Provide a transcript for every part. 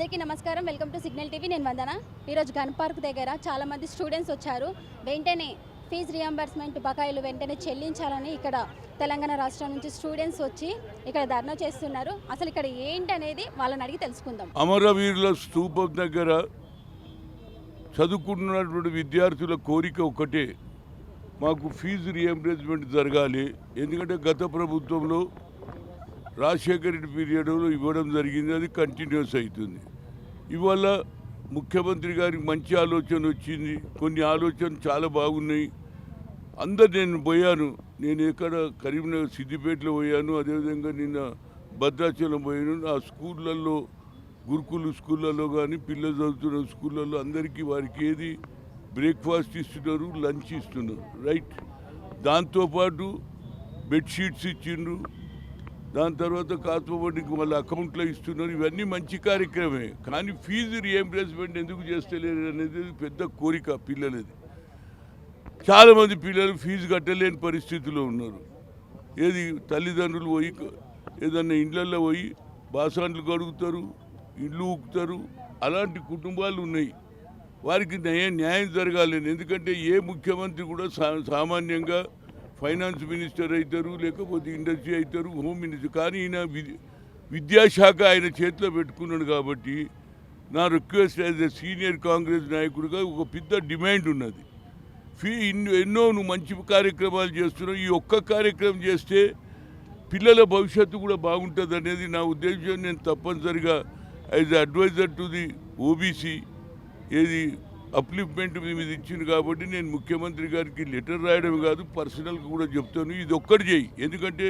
అందరికీ నమస్కారం. Welcome to signal TV. నేను వందన. ఈరోజు గన్ పార్క్ దగ్గర చాలామంది స్టూడెంట్స్ వచ్చారు. వెంటనే ఫీజు రియంబర్స్మెంట్ బకాయిలు వెంటనే చెల్లించాలని ఇక్కడ తెలంగాణ రాష్ట్రం నుంచి స్టూడెంట్స్ వచ్చి ఇక్కడ ధర్నా చేస్తున్నారు. అసలు ఇక్కడ ఏంటనేది వాళ్ళని అడిగి తెలుసుకుందాం. అమరవీరుల స్తూపం దగ్గర చదువుకుంటున్నటువంటి విద్యార్థుల కోరిక ఒకటే, మాకు ఫీజు రియంబర్స్మెంట్ జరగాలి. ఎందుకంటే గత ప్రభుత్వంలో రాజశేఖర రెడ్డి పీరియడ్లో ఇవ్వడం జరిగింది, అది కంటిన్యూస్ అవుతుంది. ఇవాళ ముఖ్యమంత్రి గారికి మంచి ఆలోచన వచ్చింది, కొన్ని ఆలోచనలు చాలా బాగున్నాయి. నేను పోయాను, నేను ఎక్కడ కరీంనగర్ సిద్దిపేటలో పోయాను, అదేవిధంగా నిన్న భద్రాచలం పోయాను. ఆ స్కూళ్ళల్లో గురుకుల స్కూళ్ళల్లో కానీ పిల్లలు చదువుతున్న స్కూళ్ళల్లో అందరికీ వారికి ఏది బ్రేక్ఫాస్ట్ ఇస్తున్నారు, లంచ్ ఇస్తున్నారు, రైట్. దాంతోపాటు బెడ్షీట్స్ ఇచ్చిండ్రు, దాని తర్వాత కాస్త వాళ్ళ అకౌంట్లో ఇస్తున్నారు. ఇవన్నీ మంచి కార్యక్రమే. కానీ ఫీజు రియంబర్స్మెంట్ ఎందుకు చేస్తలేరు అనేది పెద్ద కోరిక పిల్లలది. చాలామంది పిల్లలు ఫీజు కట్టలేని పరిస్థితిలో ఉన్నారు. ఏది తల్లిదండ్రులు పోయి ఏదన్నా ఇళ్ళల్లో పోయి బాసాన్లు కడుగుతారు, ఇల్లు ఊకుతారు. అలాంటి కుటుంబాలు ఉన్నాయి. వారికి న్యాయం జరగాలి. ఎందుకంటే ఏ ముఖ్యమంత్రి కూడా సామాన్యంగా ఫైనాన్స్ మినిస్టర్ అవుతారు, లేకపోతే ఇండస్ట్రీ అవుతారు, హోమ్ మినిస్టర్. కానీ ఈయన విద్యాశాఖ ఆయన చేతిలో పెట్టుకున్నాడు. కాబట్టి నా request as a senior Congress నాయకుడిగా ఒక పెద్ద డిమాండ్ ఉన్నది. ఎన్నో నువ్వు మంచి కార్యక్రమాలు చేస్తున్నావు, ఈ ఒక్క కార్యక్రమం చేస్తే పిల్లల భవిష్యత్తు కూడా బాగుంటుంది అనేది నా ఉద్దేశం. నేను తప్పనిసరిగా as adviser to the OBC ఏది అప్లిప్మెంట్ మీద ఇచ్చింది. కాబట్టి నేను ముఖ్యమంత్రి గారికి లెటర్ రాయడం కాదు, పర్సనల్గా కూడా చెప్తాను, ఇది ఒక్కటి చేయి. ఎందుకంటే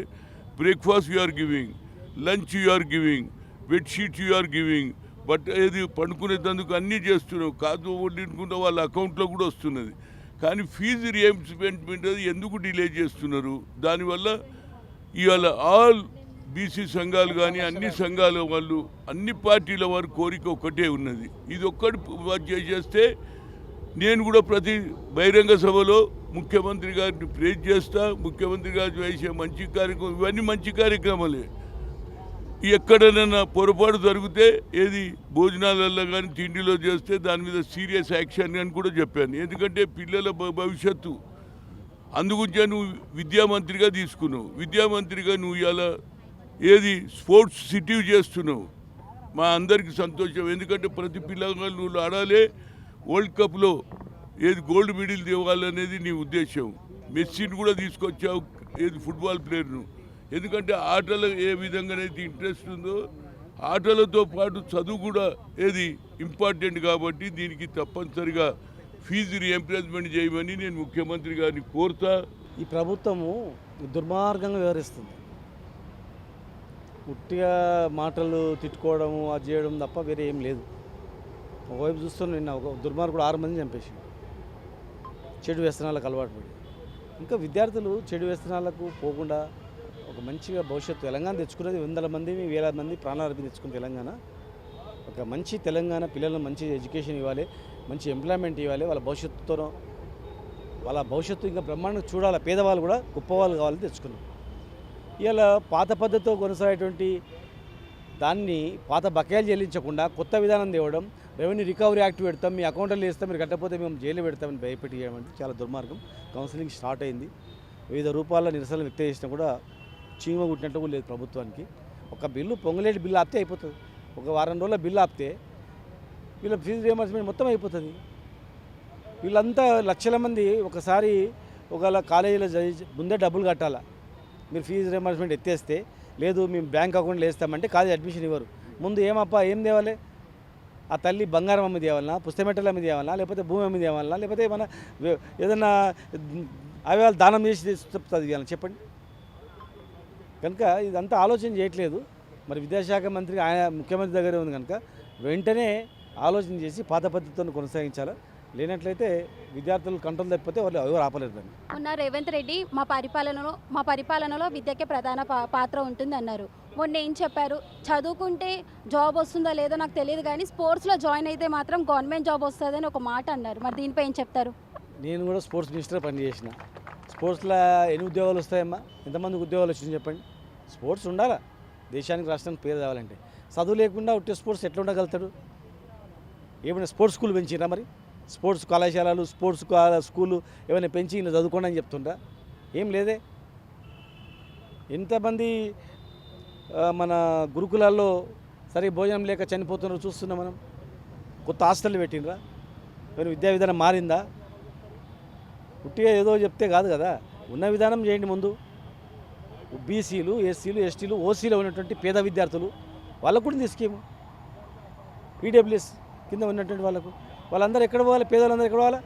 breakfast you are giving, lunch you are giving, bedsheets you are giving, but ఏది పండుకునేందుకు అన్నీ చేస్తున్నావు. కాదు వండుకుంటే వాళ్ళ అకౌంట్లో కూడా వస్తున్నది. కానీ ఫీజు రియంబర్స్మెంట్ ఎందుకు డిలే చేస్తున్నారు? దానివల్ల ఇవాళ ఆల్ బీసీ సంఘాలు కానీ అన్ని సంఘాల వాళ్ళు, అన్ని పార్టీల వారి కోరిక ఒక్కటే ఉన్నది. ఇది ఒక్కటి చేస్తే నేను కూడా ప్రతి బహిరంగ సభలో ముఖ్యమంత్రి గారిని ప్రేజ్ చేస్తా. ముఖ్యమంత్రి గారు చేసే మంచి కార్యక్రమం ఇవన్నీ మంచి కార్యక్రమాలే. ఎక్కడైనా పొరపాటు జరిగితే ఏది భోజనాలలో కానీ తిండిలో చేస్తే దాని మీద సీరియస్ యాక్షన్ అని కూడా చెప్పాను. ఎందుకంటే పిల్లల భవిష్యత్తు అందుగురించే నువ్వు విద్యామంత్రిగా తీసుకున్నావు. విద్యామంత్రిగా నువ్వు ఇలా ఏది స్పోర్ట్స్ సిటీ చేస్తున్నావు. మా అందరికీ సంతోషం. ఎందుకంటే ప్రతి పిల్లగాళ్ళు నువ్వు ఆడాలే, వరల్డ్ కప్లో ఏది గోల్డ్ మెడల్ తేవాలనేది నీ ఉద్దేశం. మెస్సీని కూడా తీసుకొచ్చావు, ఏది ఫుట్బాల్ ప్లేయర్ను. ఎందుకంటే ఆటలు ఏ విధంగానైతే ఇంట్రెస్ట్ ఉందో ఆటలతో పాటు చదువు కూడా ఏది ఇంపార్టెంట్. కాబట్టి దీనికి తప్పనిసరిగా ఫీజు రియంబర్స్మెంట్ చేయమని నేను ముఖ్యమంత్రి గారిని కోరుతా. ఈ ప్రభుత్వము దుర్మార్గంగా వ్యవహరిస్తుంది. ఉట్టిగా మాటలు తిట్టుకోవడము, అది చేయడం తప్ప వేరే ఏం లేదు. ఒకవైపు చూస్తున్నాను, నిన్న ఒక దుర్మార్గుడు 6 మందిని చంపేసి చెడు వ్యసనాలకు అలవాటు పడి, ఇంకా విద్యార్థులు చెడు వ్యసనాలకు పోకుండా ఒక మంచిగా భవిష్యత్తు తెలంగాణ తెచ్చుకున్నది 100 మంది 1000 మంది ప్రాణాలు తెచ్చుకున్న తెలంగాణ. ఒక మంచి తెలంగాణ పిల్లలను మంచి ఎడ్యుకేషన్ ఇవ్వాలి, మంచి ఎంప్లాయ్మెంట్ ఇవ్వాలి. వాళ్ళ భవిష్యత్తు ఇంకా బ్రహ్మాండంగా చూడాలి. పేదవాళ్ళు కూడా గొప్పవాళ్ళు కావాలని తెచ్చుకున్నాం. ఇలా పాత పద్ధతితో కొనసాగేటువంటి దాన్ని పాత బకాయిలు చెల్లించకుండా కొత్త విధానం తేవడం, రెవెన్యూ రికవరీ యాక్ట్ పెడతాం, మీ అకౌంట్లో వేస్తాం, మీరు కట్టకపోతే మేము జైలు పెడతామని భయపెట్టి చేయడం చాలా దుర్మార్గం. కౌన్సిలింగ్ స్టార్ట్ అయింది. వివిధ రూపాల్లో నిరసనలు వ్యక్తం చేసినా కూడా చీమ కుట్టినట్టు కూడా లేదు ప్రభుత్వానికి. ఒక బిల్లు పొంగలేటి బిల్లు ఆపితే అయిపోతుంది. ఒక వారం రోజుల బిల్లు ఆపితే వీళ్ళ ఫీజు రియంబర్స్మెంట్ మొత్తం అయిపోతుంది. వీళ్ళంతా లక్షల మంది ఒకసారి ఒకవేళ కాలేజీలో ముందే డబ్బులు కట్టాలా. మీరు ఫీజు రియంబర్స్మెంట్ ఎత్తేస్తే లేదు మేము బ్యాంక్ అకౌంట్లో వేస్తామంటే కాలేజ్ అడ్మిషన్ ఇవ్వరు. ముందు ఏం తేవాలి? ఆ తల్లి బంగారం అమ్మి తేవాలన్నా, పుస్తమెట్టలు అమ్మి తేవాలన్నా, లేకపోతే భూమి అమ్మి తేవాలన్నా, లేకపోతే ఏమన్నా ఏదన్నా అవయవాలు దానం చేసి చదివాలని చెప్పండి. కనుక ఇదంతా ఆలోచన చేయట్లేదు. మరి విద్యాశాఖ మంత్రి ఆయన ముఖ్యమంత్రి దగ్గరే ఉంది కనుక వెంటనే ఆలోచన చేసి పాత పద్ధతితో కొనసాగించాలి. లేనట్లయితే విద్యార్థులు కంట్రోల్ తప్పితే వాళ్ళు ఎవరు ఆపలేరు దాన్ని. మొన్న రేవంత్ రెడ్డి మా పరిపాలనలో విద్యకే ప్రధాన పాత్ర ఉంటుంది అన్నారు. మొన్న ఏం చెప్పారు? చదువుకుంటే జాబ్ వస్తుందో లేదో నాకు తెలియదు, కానీ స్పోర్ట్స్లో జాయిన్ అయితే మాత్రం గవర్నమెంట్ జాబ్ వస్తుందని ఒక మాట అన్నారు. మరి దీనిపై ఏం చెప్తారు? నేను కూడా స్పోర్ట్స్ మినిస్టర్ పనిచేసిన. స్పోర్ట్స్లో ఎన్ని ఉద్యోగాలు వస్తాయమ్మా? ఎంతమందికి ఉద్యోగాలు వచ్చింది చెప్పండి. స్పోర్ట్స్ ఉండాలా. దేశానికి రాష్ట్రానికి పేరు రావాలంటే చదువు లేకుండా ఉట్టి స్పోర్ట్స్ ఎట్లా ఉండగలుగుతాడు? ఏమైనా స్పోర్ట్స్ స్కూల్ పెంచిరా? మరి స్పోర్ట్స్ కళాశాలలు స్పోర్ట్స్ స్కూలు ఏమైనా పెంచి ఈయన చదువుకోండి అని చెప్తుండ్రా? ఏం లేదే. ఎంతమంది మన గురుకులాల్లో సరే భోజనం లేక చనిపోతున్నారో చూస్తున్నాం మనం. కొత్త హాస్టల్ పెట్టినరా? మరి విద్యా విధానం మారిందా? పుట్టిగా ఏదో చెప్తే కాదు కదా, ఉన్న విధానం చేయండి ముందు. బీసీలు, ఎస్సీలు, ఎస్టీలు, ఓసీలో ఉన్నటువంటి పేద విద్యార్థులు వాళ్ళకు కూడా ఉంది స్కీము. ఈడబ్ల్యూఎస్ కింద ఉన్నటువంటి వాళ్ళందరూ ఎక్కడ పోవాలి? పేదవాళ్ళందరూ ఎక్కడ పోవాలా?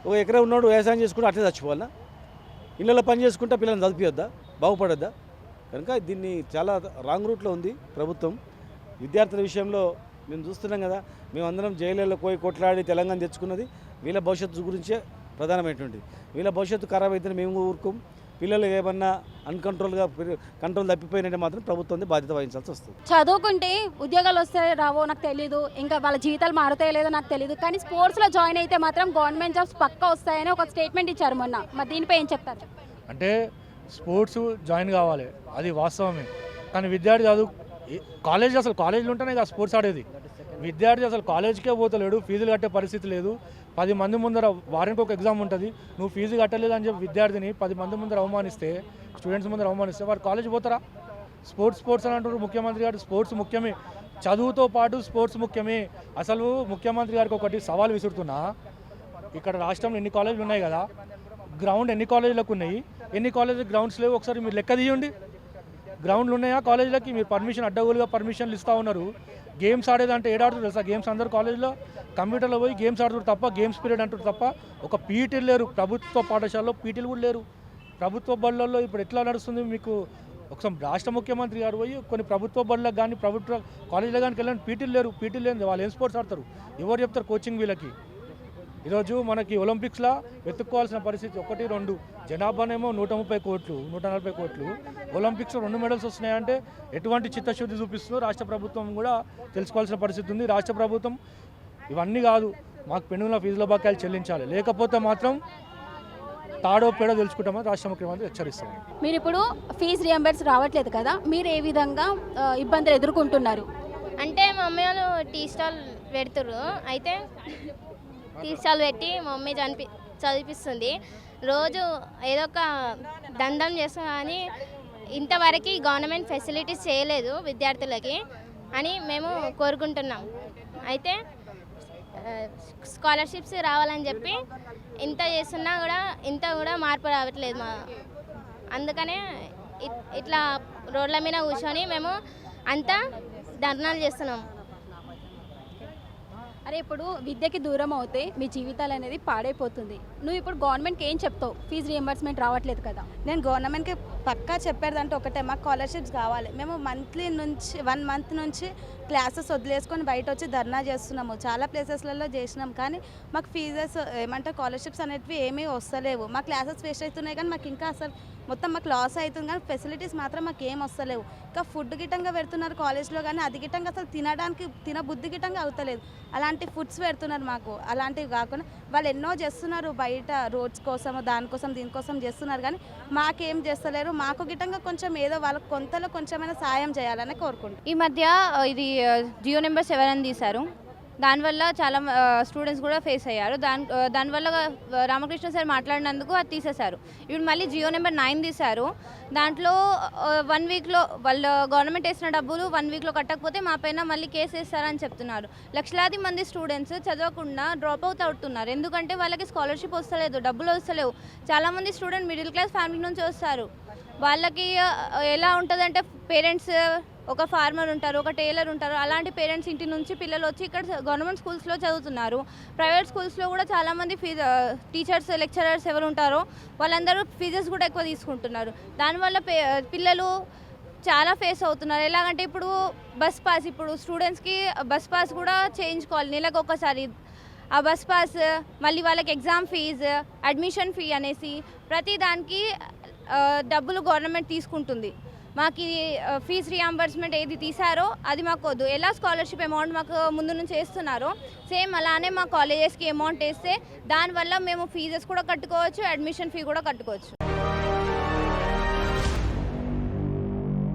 ఒక ఎకరా ఉన్నాడు వ్యవసాయం చేసుకుంటే అట్లే చచ్చిపోవాలా? ఇళ్ళలో పని చేసుకుంటే పిల్లల్ని చదివియొద్దా? బాగుపడొద్దా? కనుక దీన్ని చాలా రాంగ్ రూట్లో ఉంది ప్రభుత్వం. విద్యార్థుల విషయంలో మేము చూస్తున్నాం కదా, మేమందరం జైళ్ళలో పోయి కొట్లాడి తెలంగాణ తెచ్చుకున్నది వీళ్ళ భవిష్యత్తు గురించే ప్రధానమైనటువంటిది. వీళ్ళ భవిష్యత్తు ఖరాబ్ అయితే మేము ఊరుకోం. పిల్లలు ఏమన్నా అన్కంట్రోల్గా కంట్రోల్ తప్పిపోయినట్టే మాత్రం ప్రభుత్వం బాధ్యత వహించాల్సి వస్తుంది. చదువుకుంటే ఉద్యోగాలు వస్తాయో రావో నాకు తెలీదు, ఇంకా వాళ్ళ జీవితాలు మారుతాయో లేదో నాకు తెలీదు, కానీ స్పోర్ట్స్లో జాయిన్ అయితే మాత్రం గవర్నమెంట్ జాబ్స్ పక్కా వస్తాయని ఒక స్టేట్మెంట్ ఇచ్చారు మొన్న. మరి దీనిపై ఏం చెప్తారు? అంటే స్పోర్ట్స్ జాయిన్ కావాలి, అది వాస్తవమే. కానీ విద్యార్థి చదువు అసలు కాలేజీలు ఉంటేనే కదా స్పోర్ట్స్ ఆడేది. విద్యార్థి అసలు కాలేజీకే పోతలేడు, ఫీజులు కట్టే పరిస్థితి లేదు. 10 మంది ముందర వారానికి ఒక ఎగ్జామ్ ఉంటుంది, నువ్వు ఫీజు కట్టలేదు అని చెప్పి విద్యార్థిని 10 మంది ముందర అవమానిస్తే, స్టూడెంట్స్ ముందర అవమానిస్తే వారు కాలేజీ పోతారా? స్పోర్ట్స్ అని అంటారు ముఖ్యమంత్రి గారు. స్పోర్ట్స్ ముఖ్యమే, చదువుతో పాటు స్పోర్ట్స్ ముఖ్యమే. అసలు ముఖ్యమంత్రి గారికి ఒకటి సవాల్ విసురుతున్నా, ఇక్కడ రాష్ట్రంలో ఎన్ని కాలేజీలు ఉన్నాయి కదా, గ్రౌండ్ ఎన్ని కాలేజీలకు ఉన్నాయి, ఎన్ని కాలేజీ గ్రౌండ్స్ లేవు ఒకసారి మీరు లెక్క తీయండి. గ్రౌండ్లు ఉన్నాయా కాలేజీలకి? మీరు పర్మిషన్ అడ్డగోలుగా పర్మిషన్లు ఇస్తూ ఉన్నారు. గేమ్స్ ఆడేదంటే ఏడాడుతుంది తెలుసా? గేమ్స్ అందరు కాలేజీలో కంప్యూటర్లో పోయి గేమ్స్ ఆడుతారు తప్ప, గేమ్స్ పీరియడ్ అంటారు తప్ప ఒక పీటీలు లేరు. ప్రభుత్వ పాఠశాలలో పీటీలు కూడా లేరు. ప్రభుత్వ బళ్ళల్లో ఇప్పుడు ఎట్లా నడుస్తుంది మీకు? ఒకసారి రాష్ట్ర ముఖ్యమంత్రి గారు పోయి కొన్ని ప్రభుత్వ బళ్ళకు కానీ ప్రభుత్వ కాలేజీలో కానీ వెళ్ళండి, పీటీలు లేరు. పీటీలు లేని వాళ్ళు ఏం స్పోర్ట్స్ ఆడతారు? ఎవరు చెప్తారు కోచింగ్ వీళ్ళకి? ఈరోజు మనకి ఒలింపిక్స్లో వెతుక్కోవాల్సిన పరిస్థితి 1, 2 జనాభానేమో 130 కోట్లు 140 కోట్లు. ఒలింపిక్స్లో 2 మెడల్స్ వస్తున్నాయంటే ఎటువంటి చిత్తశుద్ధి చూపిస్తుందో రాష్ట్ర ప్రభుత్వం కూడా తెలుసుకోవాల్సిన పరిస్థితి ఉంది. రాష్ట్ర ప్రభుత్వం ఇవన్నీ కాదు, మాకు పెండింగ్లో ఫీజుల బకాయిలు చెల్లించాలి, లేకపోతే మాత్రం తాడో పేడో తెలుసుకుంటామని రాష్ట్ర ముఖ్యమంత్రి హెచ్చరిస్తారు. మీరు ఇప్పుడు ఫీజు రియంబర్స్ రావట్లేదు కదా, మీరు ఏ విధంగా ఇబ్బందులు ఎదుర్కొంటున్నారు? అంటే మా మమ్మీ వాళ్ళు టీ స్టాల్ పెడుతుర్రు, అయితే టీ స్టాల్ పెట్టి మా మమ్మీ చదివిస్తుంది. రోజు ఏదో ఒక దండం చేస్తాం, కానీ ఇంతవరకు గవర్నమెంట్ ఫెసిలిటీస్ చేయలేదు విద్యార్థులకి అని మేము కోరుకుంటున్నాం. అయితే స్కాలర్షిప్స్ రావాలని చెప్పి ఇంత చేస్తున్నా కూడా ఇంత కూడా మార్పు రావట్లేదు. అందుకనే ఇట్లా రోడ్ల మీద కూర్చొని మేము అంతా ధర్నాలు చేస్తున్నాం. అరే ఇప్పుడు విద్యకి దూరం అవుతే మీ జీవితాలు అనేది పాడైపోతుంది. నువ్వు ఇప్పుడు గవర్నమెంట్కి ఏం చెప్తావు? ఫీజు రియంబర్స్మెంట్ రావట్లేదు కదా. నేను గవర్నమెంట్కి పక్కా చెప్పేదంటే ఒకటే, మాకు స్కాలర్షిప్స్ కావాలి. మేము మంత్లీ నుంచి 1 మంత్ నుంచి క్లాసెస్ వదిలేసుకొని బయట వచ్చి ధర్నా చేస్తున్నాము. చాలా ప్లేసెస్లలో చేసినాం, కానీ మాకు ఫీజెస్ ఏమంటే స్కాలర్షిప్స్ అనేటివి ఏమీ వస్తలేవు. మా క్లాసెస్ వేస్ట్ అవుతున్నాయి, కానీ మాకు ఇంకా అసలు మొత్తం మాకు లాస్ అవుతుంది, కానీ ఫెసిలిటీస్ మాత్రం మాకు ఏం వస్తలేవు. ఇంకా ఫుడ్ గిట్టంగా పెడుతున్నారు కాలేజ్లో, కానీ అది గిట్టంగా అసలు తినబుద్ధి గిట్టంగా అవుతలేదు. అలాంటి ఫుడ్స్ పెడుతున్నారు మాకు. అలాంటివి కాకుండా వాళ్ళు ఎన్నో చేస్తున్నారు బయట, రోడ్స్ కోసము దానికోసం దీనికోసం చేస్తున్నారు, కానీ మాకేం చేస్తలేరు. మాకు గిట్టంగా కొంచెం ఏదో వాళ్ళకి కొంతలో కొంచెమైనా సాయం చేయాలని కోరుకుంటున్నాం. ఈ మధ్య ఇది జియో నెంబర్ 7 అని తీశారు. దానివల్ల చాలా స్టూడెంట్స్ కూడా ఫేస్ అయ్యారు. దానివల్ల రామకృష్ణ సార్ మాట్లాడినందుకు అది తీసేశారు. ఇప్పుడు మళ్ళీ జియో నెంబర్ 9 తీశారు. దాంట్లో 1 వీక్లో వాళ్ళు గవర్నమెంట్ వేసిన డబ్బులు 1 వీక్లో కట్టకపోతే మా పైన మళ్ళీ కేసు వేస్తారని చెప్తున్నారు. లక్షలాది మంది స్టూడెంట్స్ చదవకుండా డ్రాప్ అవుట్ అవుతున్నారు. ఎందుకంటే వాళ్ళకి స్కాలర్షిప్ వస్తలేదు, డబ్బులు వస్తలేవు. చాలామంది స్టూడెంట్ మిడిల్ క్లాస్ ఫ్యామిలీ నుంచి వస్తారు. వాళ్ళకి ఎలా ఉంటుందంటే పేరెంట్స్ ఒక ఫార్మర్ ఉంటారు, ఒక టైలర్ ఉంటారు. అలాంటి పేరెంట్స్ ఇంటి నుంచి పిల్లలు వచ్చి ఇక్కడ గవర్నమెంట్ స్కూల్స్లో చదువుతున్నారు. ప్రైవేట్ స్కూల్స్లో కూడా చాలామంది టీచర్స్ లెక్చరర్స్ ఎవరు ఉంటారో వాళ్ళందరూ ఫీజెస్ కూడా ఎక్కువ తీసుకుంటున్నారు. దానివల్ల పిల్లలు చాలా ఫేస్ అవుతున్నారు. ఎలాగంటే ఇప్పుడు బస్ పాస్, ఇప్పుడు స్టూడెంట్స్కి బస్ పాస్ కూడా చేయించుకోవాలి నెలకు ఒకసారి. ఆ బస్ పాస్, మళ్ళీ వాళ్ళకి ఎగ్జామ్ ఫీజు, అడ్మిషన్ ఫీ అనేసి ప్రతి దానికి డబ్బులు గవర్నమెంట్ తీసుకుంటుంది. మాకు ఫీజు రియంబర్స్మెంట్ ఏది తీశారో అది మాకు వద్దు. ఎలా స్కాలర్షిప్ అమౌంట్ మాకు ముందు నుంచి వేస్తున్నారో సేమ్ అలానే మా కాలేజెస్కి అమౌంట్ వేస్తే దానివల్ల మేము ఫీజెస్ కూడా కట్టుకోవచ్చు, అడ్మిషన్ ఫీ కూడా కట్టుకోవచ్చు.